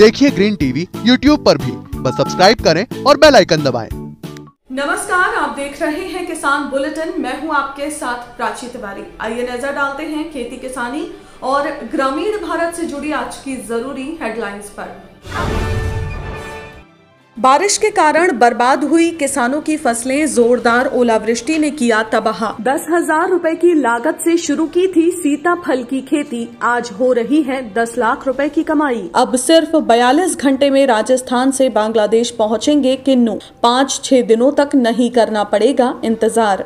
देखिए green TV YouTube पर भी, बस सब्सक्राइब करें और बेल आइकन दबाएं। नमस्कार, आप देख रहे हैं किसान बुलेटिन। मैं हूं आपके साथ प्राची तिवारी। आइए नजर डालते हैं खेती किसानी और ग्रामीण भारत से जुड़ी आज की जरूरी हेडलाइंस पर। बारिश के कारण बर्बाद हुई किसानों की फसलें, जोरदार ओलावृष्टि ने किया तबाह। 10,000 रुपए की लागत से शुरू की थी सीताफल की खेती, आज हो रही है 10 लाख रुपए की कमाई। अब सिर्फ 42 घंटे में राजस्थान से बांग्लादेश पहुंचेंगे किन्नू, 5-6 दिनों तक नहीं करना पड़ेगा इंतजार।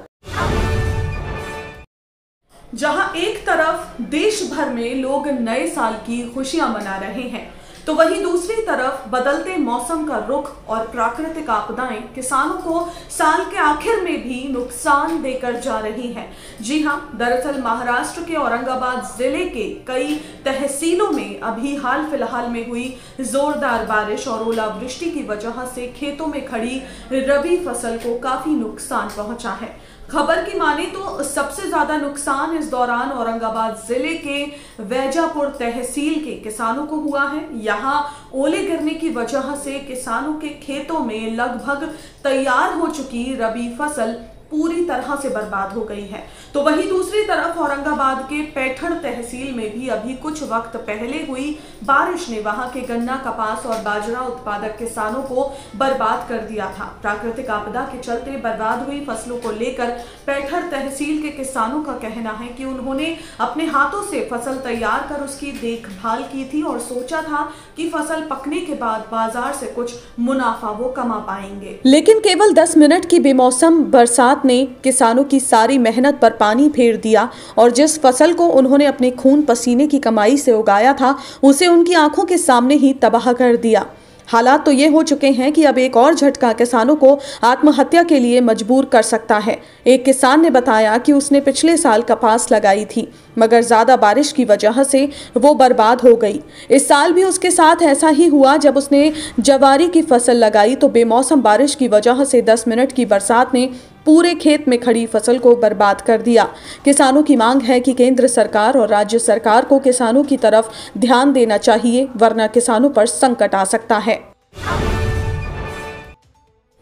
जहां एक तरफ देश भर में लोग नए साल की खुशियां मना रहे हैं, तो वहीं दूसरी तरफ बदलते मौसम का रुख और प्राकृतिक आपदाएं किसानों को साल के आखिर में भी नुकसान देकर जा रही हैं। जी हां, दरअसल महाराष्ट्र के औरंगाबाद जिले के कई तहसीलों में अभी हाल फिलहाल में हुई जोरदार बारिश और ओलावृष्टि की वजह से खेतों में खड़ी रबी फसल को काफी नुकसान पहुंचा है। खबर की माने तो सबसे ज्यादा नुकसान इस दौरान औरंगाबाद जिले के वैजापुर तहसील के किसानों को हुआ है। यहाँ ओले गिरने की वजह से किसानों के खेतों में लगभग तैयार हो चुकी रबी फसल पूरी तरह से बर्बाद हो गई है। तो वहीं दूसरी तरफ औरंगाबाद के पैठण तहसील में भी अभी कुछ वक्त पहले हुई बारिश ने वहां के गन्ना, कपास और बाजरा उत्पादक किसानों को बर्बाद कर दिया था। प्राकृतिक आपदा के चलते बर्बाद हुई फसलों को लेकर पैठण तहसील के किसानों का कहना है कि उन्होंने अपने हाथों से फसल तैयार कर उसकी देखभाल की थी और सोचा था कि फसल पकने के बाद बाजार से कुछ मुनाफा वो कमा पाएंगे, लेकिन केवल 10 मिनट की बेमौसम बरसात ने किसानों की सारी मेहनत पर पानी फेर दिया और जिस फसल को उन्होंने अपने खून पसीने की कमाई से उगाया था, उसे उनकी आंखों के सामने ही तबाह कर दिया। हालात तो ये हो चुके हैं कि अब एक और झटका किसानों को आत्महत्या के लिए मजबूर कर सकता है। एक किसान ने बताया कि उसने पिछले साल कपास लगाई थी, मगर ज्यादा बारिश की वजह से वो बर्बाद हो गई। इस साल भी उसके साथ ऐसा ही हुआ। जब उसने जवारी की फसल लगाई तो बेमौसम बारिश की वजह से 10 मिनट की बरसात ने पूरे खेत में खड़ी फसल को बर्बाद कर दिया। किसानों की मांग है कि केंद्र सरकार और राज्य सरकार को किसानों की तरफ ध्यान देना चाहिए, वरना किसानों पर संकट आ सकता है।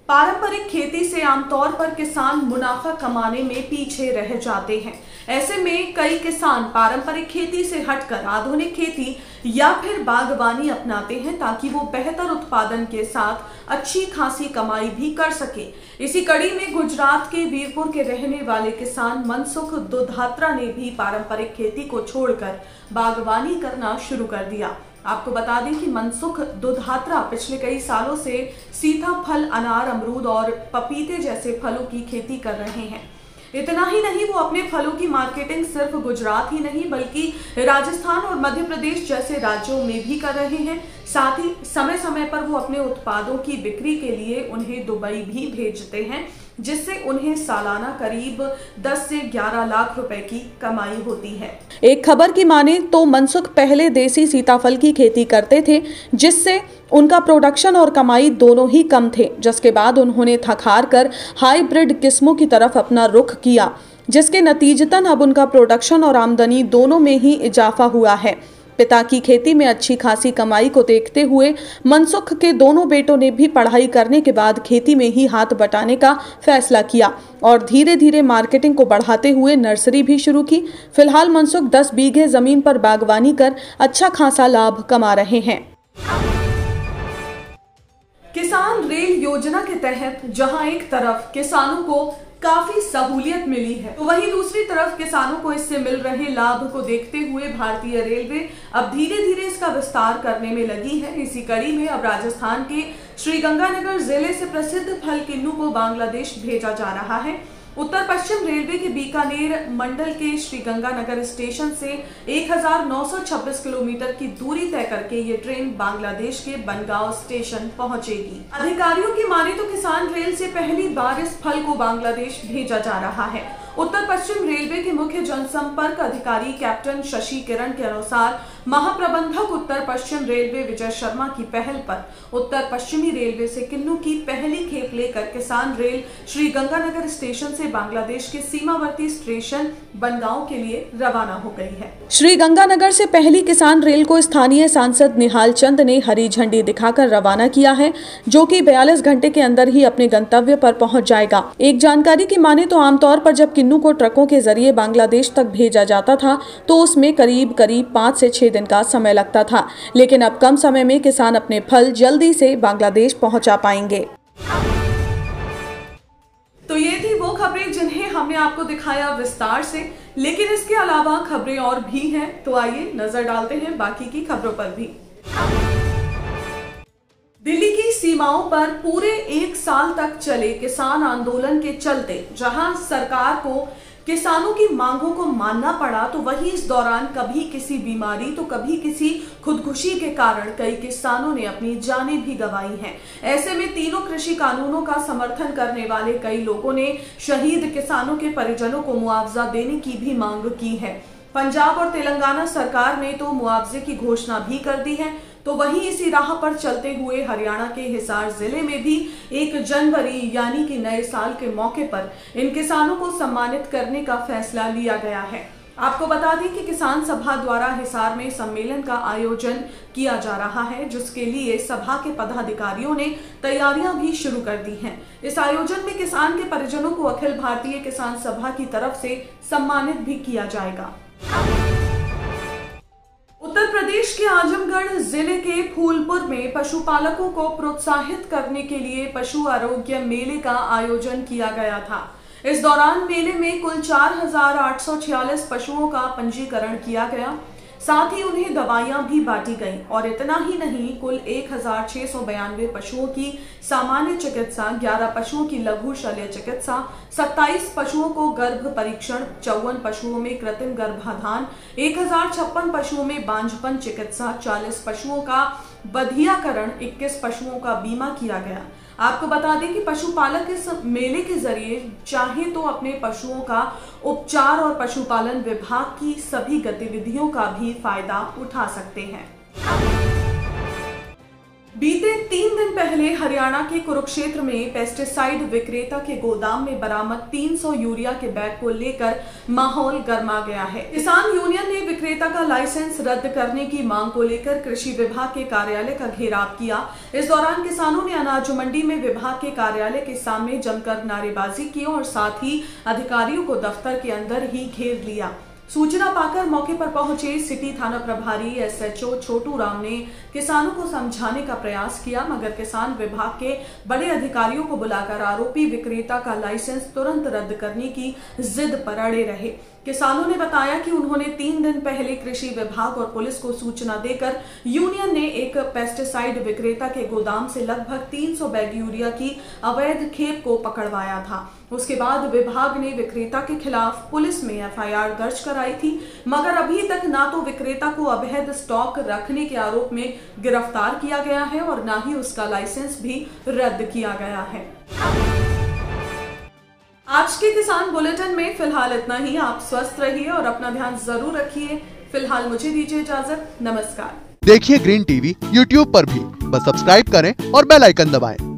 पारंपरिक खेती से आमतौर पर किसान मुनाफा कमाने में पीछे रह जाते हैं। ऐसे में कई किसान पारंपरिक खेती से हटकर आधुनिक खेती या फिर बागवानी अपनाते हैं ताकि वो बेहतर उत्पादन के साथ अच्छी खासी कमाई भी कर सके। इसी कड़ी में गुजरात के वीरपुर के रहने वाले किसान मनसुख दुधात्रा ने भी पारंपरिक खेती को छोड़कर बागवानी करना शुरू कर दिया। आपको बता दें कि मनसुख दुधात्रा पिछले कई सालों से सीताफल, अनार, अमरूद और पपीते जैसे फलों की खेती कर रहे हैं। इतना ही नहीं, वो अपने फलों की मार्केटिंग सिर्फ गुजरात ही नहीं बल्कि राजस्थान और मध्य प्रदेश जैसे राज्यों में भी कर रहे हैं। साथ ही समय समय पर वो अपने उत्पादों की बिक्री के लिए उन्हें दुबई भी भेजते हैं, जिससे उन्हें सालाना करीब 10 से 11 लाख रुपए की कमाई होती है। एक खबर की माने तो मनसुख पहले देसी सीताफल की खेती करते थे, जिससे उनका प्रोडक्शन और कमाई दोनों ही कम थे, जिसके बाद उन्होंने थक हार कर हाइब्रिड किस्मों की तरफ अपना रुख किया, जिसके नतीजतन अब उनका प्रोडक्शन और आमदनी दोनों में ही इजाफा हुआ है। पिता की खेती में अच्छी खासी कमाई को देखते हुए मनसुख के दोनों बेटों ने भी पढ़ाई करने के बाद खेती में ही हाथ बटाने का फैसला किया और धीरे धीरे मार्केटिंग को बढ़ाते हुए नर्सरी भी शुरू की। फिलहाल मनसुख 10 बीघे जमीन पर बागवानी कर अच्छा खासा लाभ कमा रहे हैं। किसान रेल योजना के तहत जहां एक तरफ किसानों को काफी सहूलियत मिली है, तो वहीं दूसरी तरफ किसानों को इससे मिल रहे लाभ को देखते हुए भारतीय रेलवे अब धीरे धीरे इसका विस्तार करने में लगी है। इसी कड़ी में अब राजस्थान के श्रीगंगानगर जिले से प्रसिद्ध फल किन्नू को बांग्लादेश भेजा जा रहा है। उत्तर पश्चिम रेलवे के बीकानेर मंडल के श्रीगंगानगर स्टेशन से 1926 किलोमीटर की दूरी तय करके ये ट्रेन बांग्लादेश के बनगांव स्टेशन पहुंचेगी। अधिकारियों की माने तो किसान रेल से पहली बार इस फल को बांग्लादेश भेजा जा रहा है। उत्तर पश्चिम रेलवे के मुख्य जनसंपर्क अधिकारी कैप्टन शशि किरण के अनुसार महाप्रबंधक उत्तर पश्चिम रेलवे विजय शर्मा की पहल पर उत्तर पश्चिमी रेलवे से किन्नू की पहली खेप लेकर किसान रेल श्री गंगानगर स्टेशन से बांग्लादेश के सीमावर्ती स्टेशन बनगांव के लिए रवाना हो गई है। श्री गंगानगर से पहली किसान रेल को स्थानीय सांसद निहाल चंद ने हरी झंडी दिखाकर रवाना किया है, जो कि 42 घंटे के अंदर ही अपने गंतव्य पर पहुंच जाएगा। एक जानकारी की माने तो आमतौर पर जब किन्नू को ट्रकों के जरिए बांग्लादेश तक भेजा जाता था तो उसमें करीब 5 से 6 दिन का समय लगता था, लेकिन अब कम समय में किसान अपने फल जल्दी से बांग्लादेश पहुंचा पाएंगे। तो ये थी वो खबरें जिन्हें हमने आपको दिखाया विस्तार से, लेकिन इसके अलावा खबरें और भी हैं, तो आइए नजर डालते हैं बाकी की खबरों पर भी। दिल्ली की सीमाओं पर पूरे 1 साल तक चले किसान आंदोलन के चलते जहां सरकार को किसानों की मांगों को मानना पड़ा, तो वहीं इस दौरान कभी किसी बीमारी तो कभी किसी खुदकुशी के कारण कई किसानों ने अपनी जानें भी गंवाई हैं। ऐसे में तीनों कृषि कानूनों का समर्थन करने वाले कई लोगों ने शहीद किसानों के परिजनों को मुआवजा देने की भी मांग की है। पंजाब और तेलंगाना सरकार ने तो मुआवजे की घोषणा भी कर दी है, तो वहीं इसी राह पर चलते हुए हरियाणा के हिसार जिले में भी 1 जनवरी यानी कि नए साल के मौके पर इन किसानों को सम्मानित करने का फैसला लिया गया है। आपको बता दें कि किसान सभा द्वारा हिसार में सम्मेलन का आयोजन किया जा रहा है, जिसके लिए सभा के पदाधिकारियों ने तैयारियां भी शुरू कर दी हैं। इस आयोजन में किसान के परिजनों को अखिल भारतीय किसान सभा की तरफ से सम्मानित भी किया जाएगा। उत्तर प्रदेश के आजमगढ़ जिले के फूलपुर में पशुपालकों को प्रोत्साहित करने के लिए पशु आरोग्य मेले का आयोजन किया गया था। इस दौरान मेले में कुल 4,846 पशुओं का पंजीकरण किया गया, साथ ही उन्हें दवाइयां भी बांटी गईं और इतना ही नहीं, कुल 1,692 पशुओं की सामान्य चिकित्सा, 11 पशुओं की लघु शल्य चिकित्सा, 27 पशुओं को गर्भ परीक्षण, 54 पशुओं में कृत्रिम गर्भाधान, 1056 पशुओं में बांझपन चिकित्सा, 40 पशुओं का बधियाकरण, 21 पशुओं का बीमा किया गया। आपको बता दें कि पशुपालक इस मेले के जरिए चाहे तो अपने पशुओं का उपचार और पशुपालन विभाग की सभी गतिविधियों का भी फायदा उठा सकते हैं। बीते 3 दिन पहले हरियाणा के कुरुक्षेत्र में पेस्टिसाइड विक्रेता के गोदाम में बरामद 300 यूरिया के बैग को लेकर माहौल गर्मा गया है। किसान यूनियन ने विक्रेता का लाइसेंस रद्द करने की मांग को लेकर कृषि विभाग के कार्यालय का घेराव किया। इस दौरान किसानों ने अनाज मंडी में विभाग के कार्यालय के सामने जमकर नारेबाजी की और साथ ही अधिकारियों को दफ्तर के अंदर ही घेर लिया। सूचना पाकर मौके पर पहुंचे सिटी थाना प्रभारी SHO छोटू राम ने किसानों को समझाने का प्रयास किया, मगर किसान विभाग के बड़े अधिकारियों को बुलाकर आरोपी विक्रेता का लाइसेंस तुरंत रद्द करने की जिद पर अड़े रहे। किसानों ने बताया कि उन्होंने 3 दिन पहले कृषि विभाग और पुलिस को सूचना देकर यूनियन ने एक पेस्टिसाइड विक्रेता के गोदाम से लगभग 300 बैग यूरिया की अवैध खेप को पकड़वाया था। उसके बाद विभाग ने विक्रेता के खिलाफ पुलिस में FIR दर्ज कराई थी, मगर अभी तक ना तो विक्रेता को अवैध स्टॉक रखने के आरोप में गिरफ्तार किया गया है और ना ही उसका लाइसेंस भी रद्द किया गया है। आज के किसान बुलेटिन में फिलहाल इतना ही। आप स्वस्थ रहिए और अपना ध्यान जरूर रखिए। फिलहाल मुझे दीजिए इजाजत। नमस्कार। देखिए ग्रीन टीवी YouTube पर भी, बस सब्सक्राइब करें और बेल आइकन दबाएं।